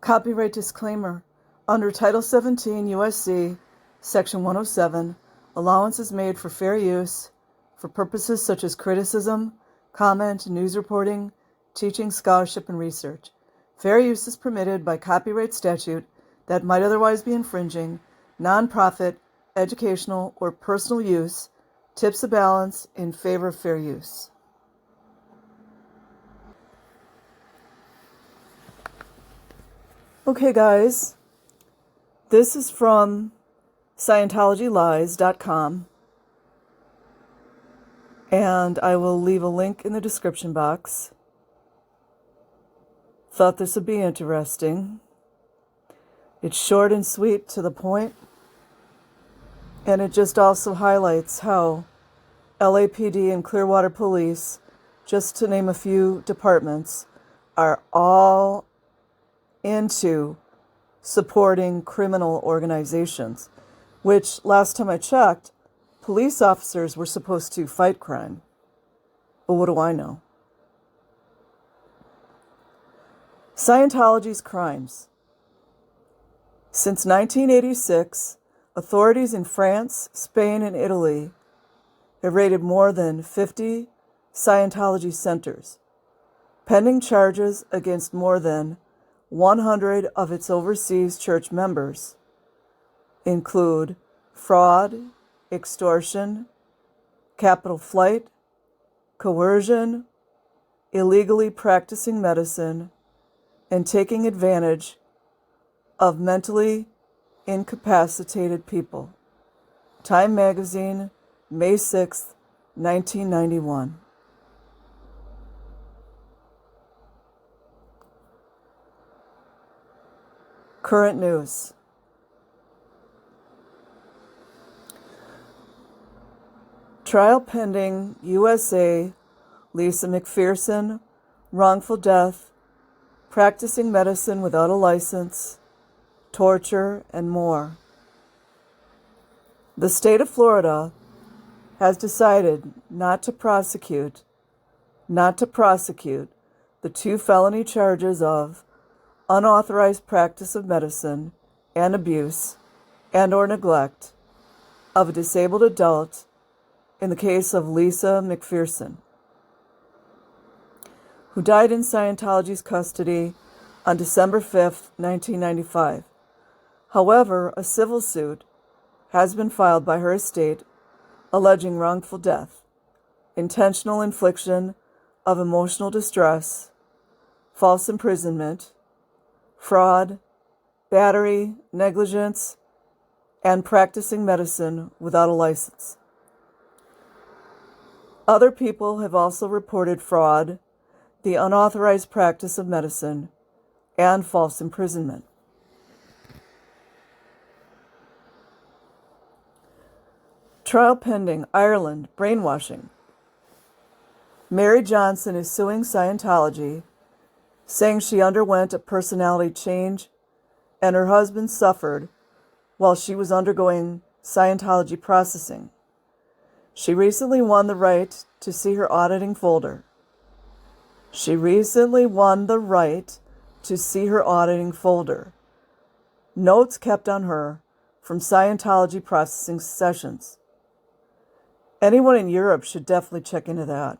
Copyright disclaimer. Under Title 17 U.S.C. Section 107, allowance is made for fair use for purposes such as criticism, comment, news reporting, teaching, scholarship, and research. Fair use is permitted by copyright statute that might otherwise be infringing. Nonprofit, educational, or personal use tips the balance in favor of fair use. Okay, guys, this is from Scientologylies.com, and I will leave a link in the description box. Thought this would be interesting. It's short and sweet, to the point, and it just also highlights how LAPD and Clearwater Police, just to name a few departments, are all into supporting criminal organizations, which, last time I checked, police officers were supposed to fight crime. But what do I know? Scientology's Crimes. Since 1986, authorities in France, Spain, and Italy have raided more than 50 Scientology centers, pending charges against more than 100 of its overseas church members include fraud, extortion, capital flight, coercion, illegally practicing medicine, and taking advantage of mentally incapacitated people. Time Magazine, May 6, 1991. Current news. Trial pending USA Lisa McPherson, wrongful death, practicing medicine without a license, torture, and more. The state of Florida has decided not to prosecute the two felony charges of unauthorized practice of medicine and abuse and or neglect of a disabled adult in the case of Lisa McPherson, who died in Scientology's custody on December 5, 1995. However, a civil suit has been filed by her estate alleging wrongful death, intentional infliction of emotional distress, false imprisonment, fraud, battery, negligence, and practicing medicine without a license. Other people have also reported fraud, the unauthorized practice of medicine, and false imprisonment. Trial pending, Ireland, brainwashing. Mary Johnson is suing Scientology, saying she underwent a personality change and her husband suffered while she was undergoing Scientology processing. She recently won the right to see her auditing folder. Notes kept on her from Scientology processing sessions. Anyone in Europe should definitely check into that.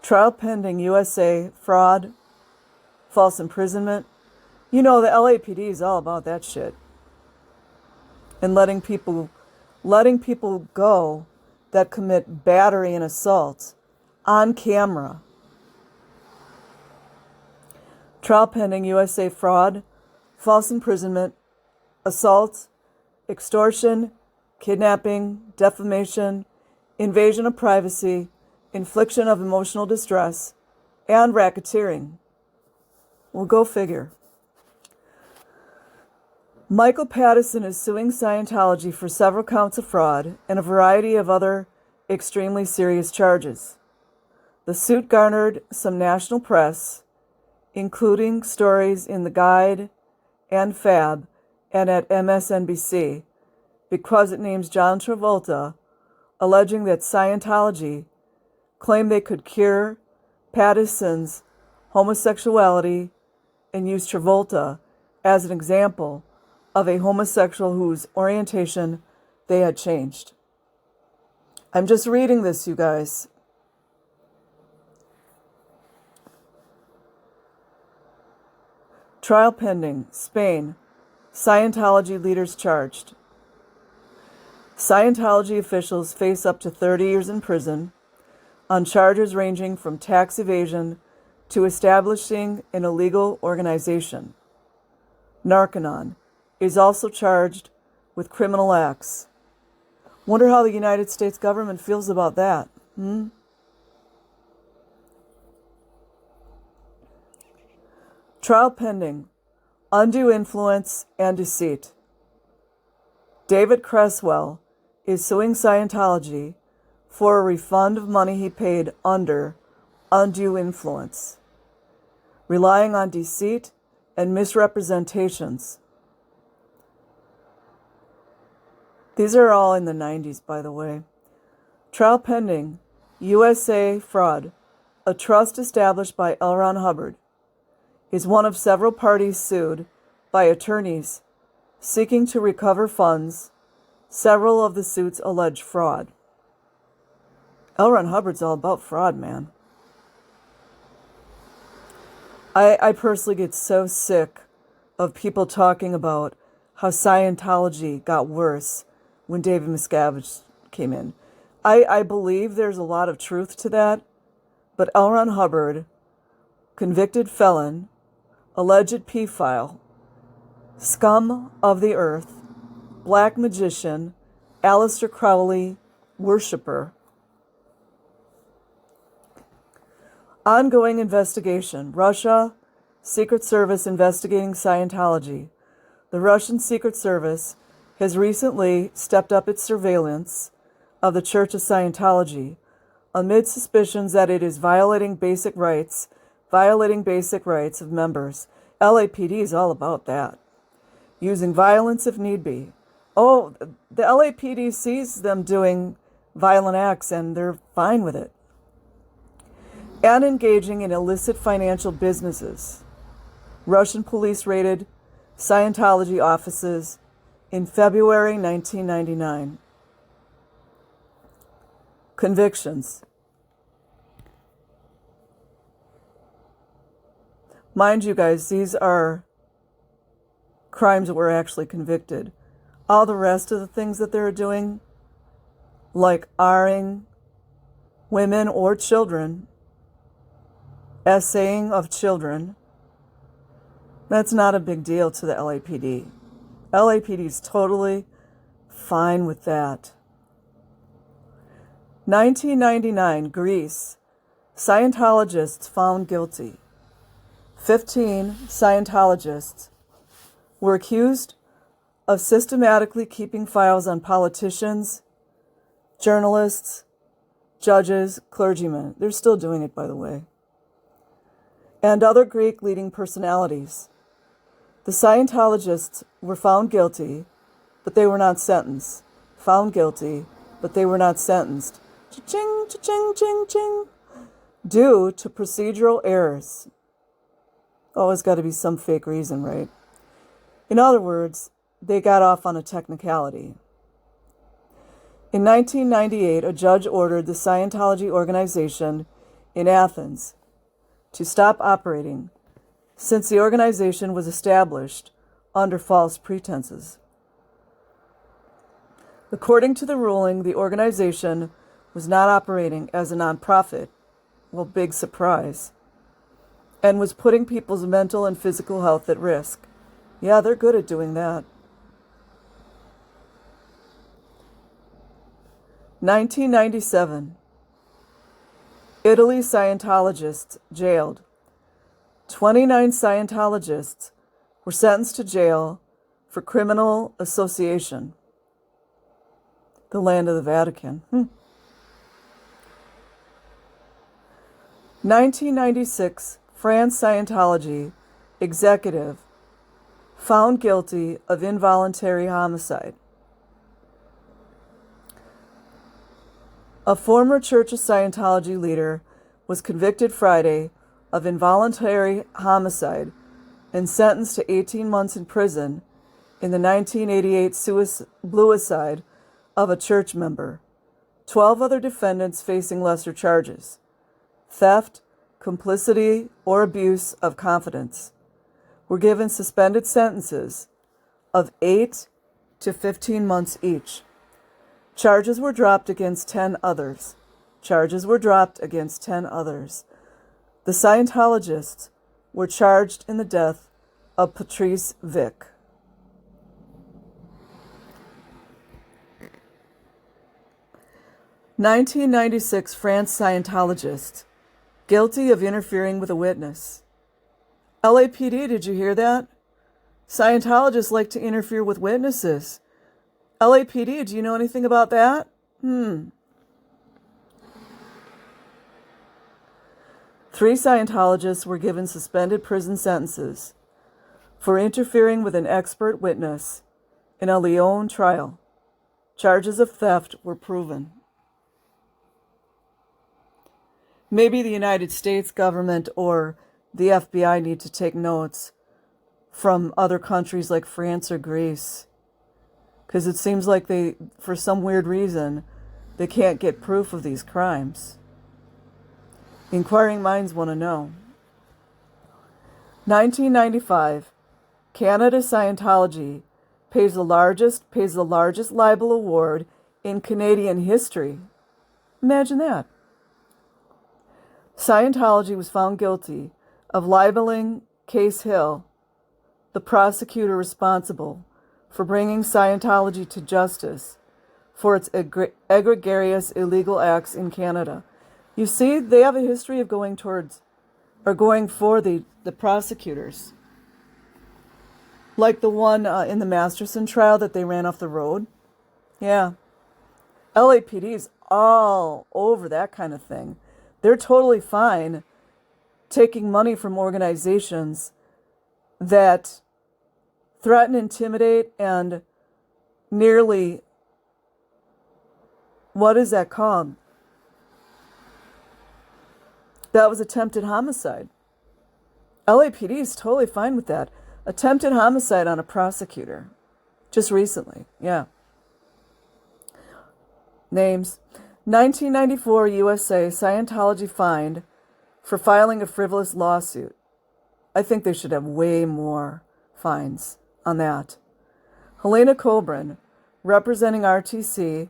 Trial pending, USA, fraud, false imprisonment. You know, the LAPD is all about that shit. And letting people go that commit battery and assault on camera. Trial pending, USA, fraud, false imprisonment, assault, extortion, kidnapping, defamation, invasion of privacy, infliction of emotional distress, and racketeering. Well, go figure. Michael Pattison is suing Scientology for several counts of fraud and a variety of other extremely serious charges. The suit garnered some national press, including stories in The Guide and Fab and at MSNBC, because it names John Travolta, alleging that Scientology claimed they could cure Patterson's homosexuality and used Travolta as an example of a homosexual whose orientation they had changed. I'm just reading this, you guys. Trial pending. Spain. Scientology leaders charged. Scientology officials face up to 30 years in prison on charges ranging from tax evasion to establishing an illegal organization. Narconon is also charged with criminal acts. Wonder how the United States government feels about that. Trial pending. Undue influence and deceit. David Creswell is suing Scientology for a refund of money he paid under undue influence, relying on deceit and misrepresentations. These are all in the 90s, by the way. Trial pending. USA fraud. A trust established by L. Ron Hubbard is one of several parties sued by attorneys seeking to recover funds. Several of the suits allege fraud. L. Ron Hubbard's all about fraud, man. I personally get so sick of people talking about how Scientology got worse when David Miscavige came in. I believe there's a lot of truth to that, but L. Ron Hubbard, convicted felon, alleged pedophile, scum of the earth, black magician, Aleister Crowley worshiper. Ongoing investigation. Russia, Secret Service investigating Scientology. The Russian Secret Service has recently stepped up its surveillance of the Church of Scientology amid suspicions that it is violating basic rights of members. LAPD is all about that. Using violence if need be. Oh, the LAPD sees them doing violent acts and they're fine with it. And engaging in illicit financial businesses. Russian police raided Scientology offices in February 1999. Convictions. Mind you guys, these are crimes that were actually convicted. All the rest of the things that they're doing, like R-ing women or children, essaying of children, that's not a big deal to the LAPD. LAPD is totally fine with that. 1999, Greece. Scientologists found guilty. 15 Scientologists were accused of systematically keeping files on politicians, journalists, judges, clergymen. They're still doing it, by the way. And other Greek leading personalities. The Scientologists were found guilty, but they were not sentenced. Found guilty, but they were not sentenced. Cha-ching, cha-ching, ching, ching. Due to procedural errors. Always got to be some fake reason, right? In other words, they got off on a technicality. In 1998, a judge ordered the Scientology organization in Athens to stop operating since the organization was established under false pretenses. According to the ruling, the organization was not operating as a nonprofit, well, big surprise, and was putting people's mental and physical health at risk. Yeah, they're good at doing that. 1997. Italy Scientologists jailed. 29 Scientologists were sentenced to jail for criminal association. The land of the Vatican. 1996, France Scientology executive found guilty of involuntary homicide. A former Church of Scientology leader was convicted Friday of involuntary homicide and sentenced to 18 months in prison in the 1988 suicide of a church member. 12 other defendants facing lesser charges: theft, complicity, or abuse of confidence were given suspended sentences of 8 to 15 months each. Charges were dropped against 10 others. The Scientologists were charged in the death of Patrice Vick. (1996) France Scientologist guilty of interfering with a witness. LAPD, did you hear that? Scientologists like to interfere with witnesses. LAPD, do you know anything about that? 3 Scientologists were given suspended prison sentences for interfering with an expert witness in a Lyon trial. Charges of theft were proven. Maybe the United States government or the FBI need to take notes from other countries like France or Greece, because it seems like they, for some weird reason, they can't get proof of these crimes. Inquiring minds want to know. 1995, Canada Scientology pays the largest libel award in Canadian history. Imagine that. Scientology was found guilty of libeling Case Hill, the prosecutor responsible for bringing Scientology to justice for its egregious illegal acts in Canada. You see, they have a history of going for the prosecutors. Like the one in the Masterson trial that they ran off the road. Yeah. LAPD is all over that kind of thing. They're totally fine taking money from organizations that threaten, intimidate, and nearly, what is that called? That was attempted homicide. LAPD is totally fine with that. Attempted homicide on a prosecutor. Just recently, yeah. Names. 1994 USA, Scientology fined for filing a frivolous lawsuit. I think they should have way more fines on that. Helena Colbran, representing RTC,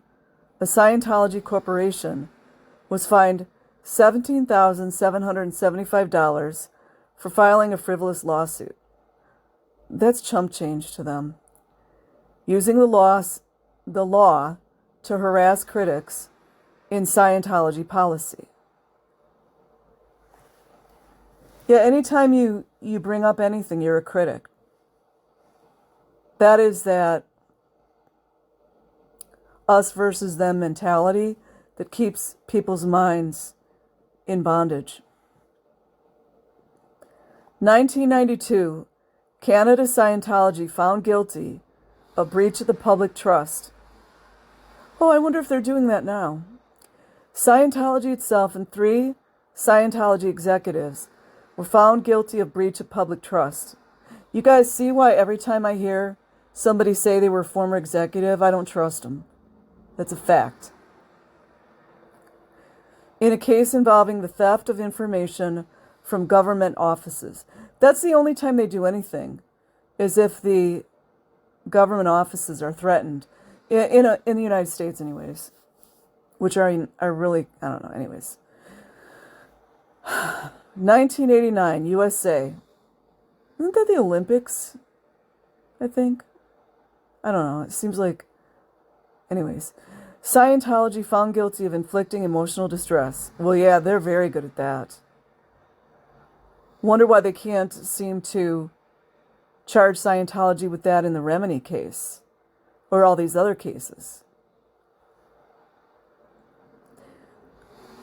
a Scientology corporation, was fined $17,775 for filing a frivolous lawsuit. That's chump change to them. Using the law to harass critics in Scientology policy. Yeah, anytime you bring up anything, you're a critic. That is that us versus them mentality that keeps people's minds in bondage. 1992, Canada Scientology found guilty of breach of the public trust. Oh, I wonder if they're doing that now. Scientology itself and 3 Scientology executives were found guilty of breach of public trust. You guys see why every time I hear somebody say they were a former executive, I don't trust them. That's a fact. In a case involving the theft of information from government offices. That's the only time they do anything, is if the government offices are threatened. In the United States anyways. Which are really, I don't know, anyways. 1989, USA. Isn't that the Olympics? I think. I don't know. It seems like, anyways. Scientology found guilty of inflicting emotional distress. Well, yeah, they're very good at that. Wonder why they can't seem to charge Scientology with that in the Remini case. Or all these other cases.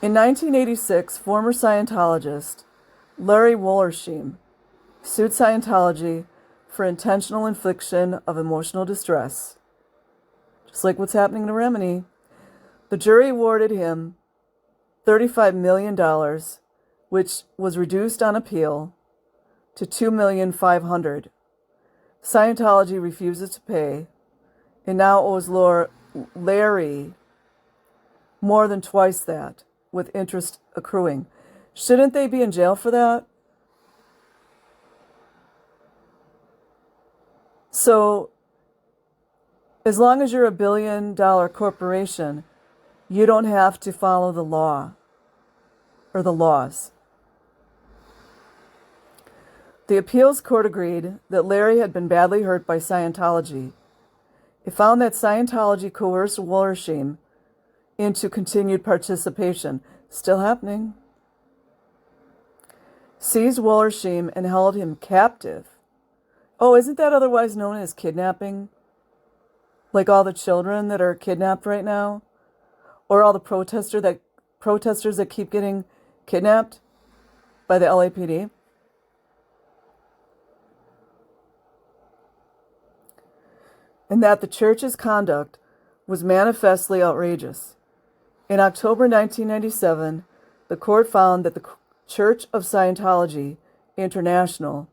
In 1986, former Scientologist Larry Wollersheim sued Scientology for intentional infliction of emotional distress. Just like what's happening to Remini. The jury awarded him $35 million which was reduced on appeal to $2,500,000. Scientology refuses to pay and now owes Larry more than twice that, with interest accruing. Shouldn't they be in jail for that? So, as long as you're $1 billion corporation, you don't have to follow the law or the laws. The appeals court agreed that Larry had been badly hurt by Scientology. It found that Scientology coerced Wollersheim into continued participation. Still happening. Seized Wollersheim and held him captive. Oh, isn't that otherwise known as kidnapping? Like all the children that are kidnapped right now? Or all the protesters that keep getting kidnapped by the LAPD? And that the church's conduct was manifestly outrageous. In October 1997, the court found that the Church of Scientology International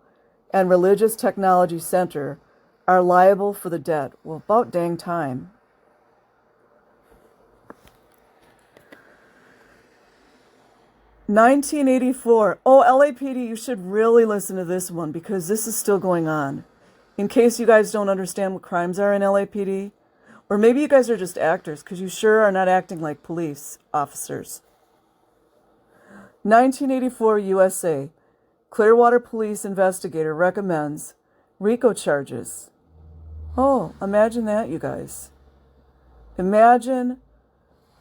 and Religious Technology Center are liable for the debt. Well, about dang time. (1984). Oh, LAPD, you should really listen to this one because this is still going on. In case you guys don't understand what crimes are in LAPD, or maybe you guys are just actors because you sure are not acting like police officers. 1984 USA. Clearwater police investigator recommends RICO charges. Oh, imagine that, you guys. Imagine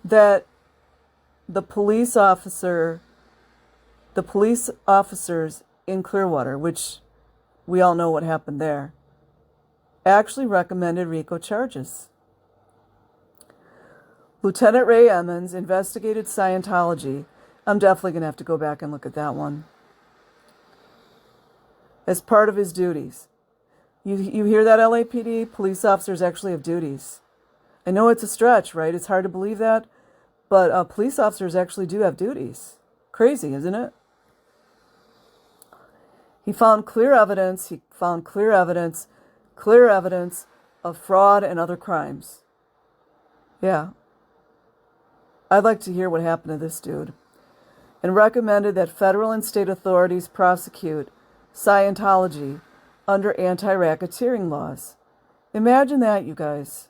that the police officers in Clearwater, which we all know what happened there, actually recommended RICO charges. Lieutenant Ray Emmons investigated Scientology. I'm definitely going to have to go back and look at that one. As part of his duties. You hear that, LAPD? Police officers actually have duties. I know it's a stretch, right? It's hard to believe that. But police officers actually do have duties. Crazy, isn't it? He found clear evidence of fraud and other crimes. Yeah. I'd like to hear what happened to this dude. And recommended that federal and state authorities prosecute Scientology under anti-racketeering laws. Imagine that, you guys.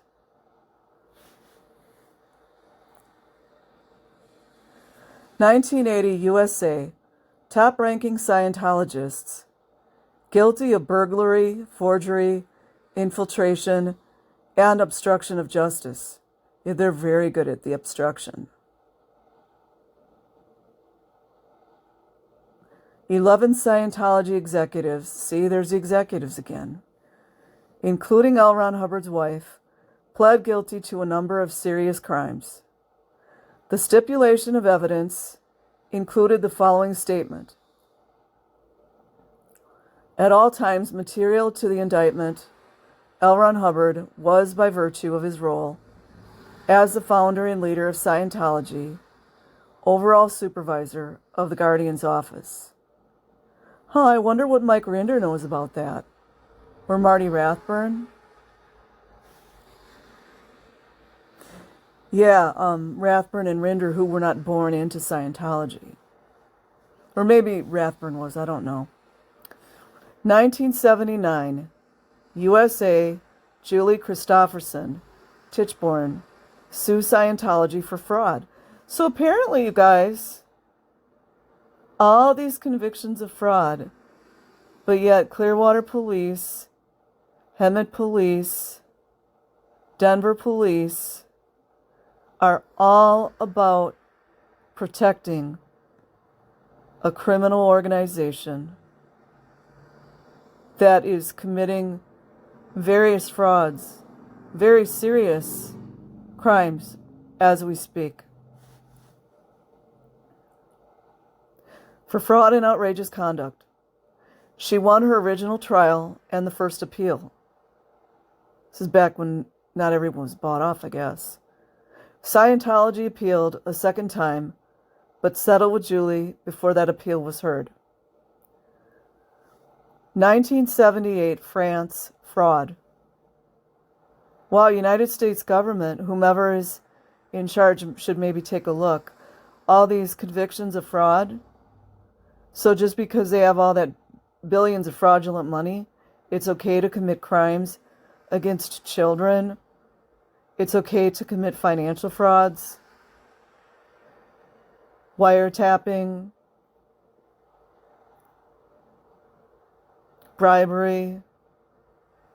(1980 USA). Top-ranking Scientologists guilty of burglary, forgery, infiltration, and obstruction of justice. Yeah, they're very good at the obstruction. 11 Scientology executives, see, there's the executives again, including L. Ron Hubbard's wife, pled guilty to a number of serious crimes. The stipulation of evidence included the following statement. At all times material to the indictment, L. Ron Hubbard was, by virtue of his role as the founder and leader of Scientology, overall supervisor of the Guardian's office. I wonder what Mike Rinder knows about that. Or Marty Rathburn. Yeah, Rathburn and Rinder, who were not born into Scientology. Or maybe Rathburn was, I don't know. 1979, USA, Julie Christopherson, Tichborne, sue Scientology for fraud. So apparently, you guys, all these convictions of fraud, but yet Clearwater Police, Hemet Police, Denver Police are all about protecting a criminal organization that is committing various frauds, very serious crimes as we speak. For fraud and outrageous conduct. She won her original trial and the first appeal. This is back when not everyone was bought off, I guess. Scientology appealed a second time, but settled with Julie before that appeal was heard. 1978, France, fraud. Wow, United States government, whomever is in charge should maybe take a look. All these convictions of fraud. So just because they have all that billions of fraudulent money, it's okay to commit crimes against children. It's okay to commit financial frauds, wiretapping, bribery,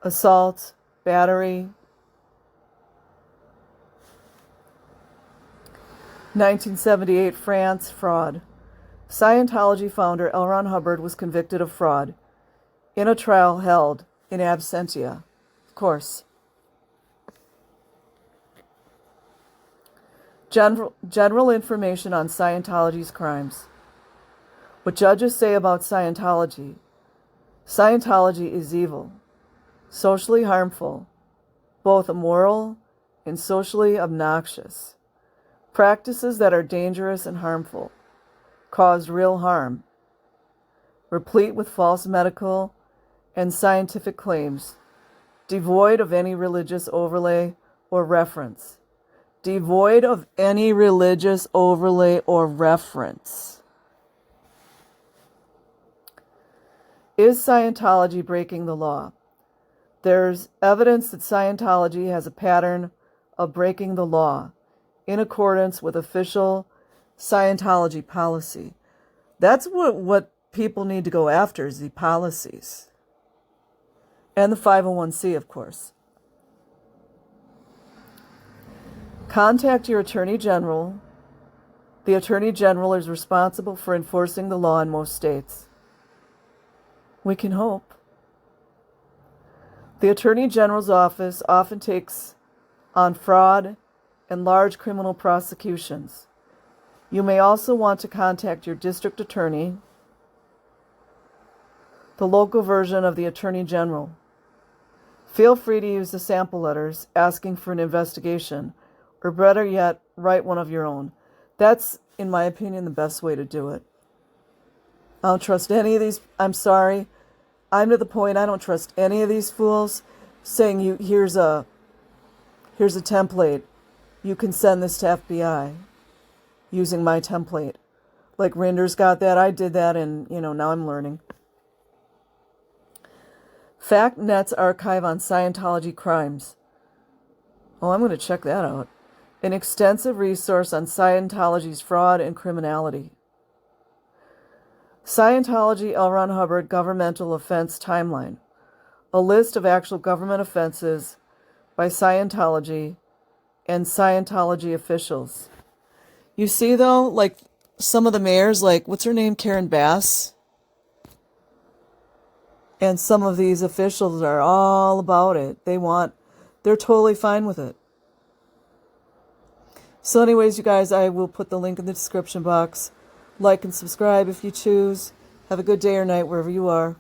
assault, battery. 1978, France, fraud. Scientology founder L. Ron Hubbard was convicted of fraud in a trial held in absentia. Of course. General information on Scientology's crimes. What judges say about Scientology. Scientology is evil, socially harmful, both immoral and socially obnoxious. Practices that are dangerous and harmful, cause real harm, replete with false medical and scientific claims, devoid of any religious overlay or reference. Devoid of any religious overlay or reference. Is Scientology breaking the law? There's evidence that Scientology has a pattern of breaking the law in accordance with official Scientology policy. That's what people need to go after, is the policies. And the 501c, of course. Contact your Attorney General. The Attorney General is responsible for enforcing the law in most states. We can hope. The Attorney General's office often takes on fraud and large criminal prosecutions. You may also want to contact your district attorney, the local version of the Attorney General. Feel free to use the sample letters asking for an investigation, or better yet, write one of your own. That's, in my opinion, the best way to do it. I don't trust any of these. I'm sorry. I'm to the point I don't trust any of these fools saying here's a template. You can send this to FBI using my template. Like Rinder's got that. I did that, and now I'm learning. FactNet's archive on Scientology Crimes. Oh, I'm going to check that out. An extensive resource on Scientology's fraud and criminality. Scientology L. Ron Hubbard Governmental Offense Timeline. A list of actual government offenses by Scientology and Scientology officials. You see, though, like some of the mayors, like, what's her name, Karen Bass? And some of these officials are all about it. They're totally fine with it. So anyways, you guys, I will put the link in the description box. Like and subscribe if you choose. Have a good day or night wherever you are.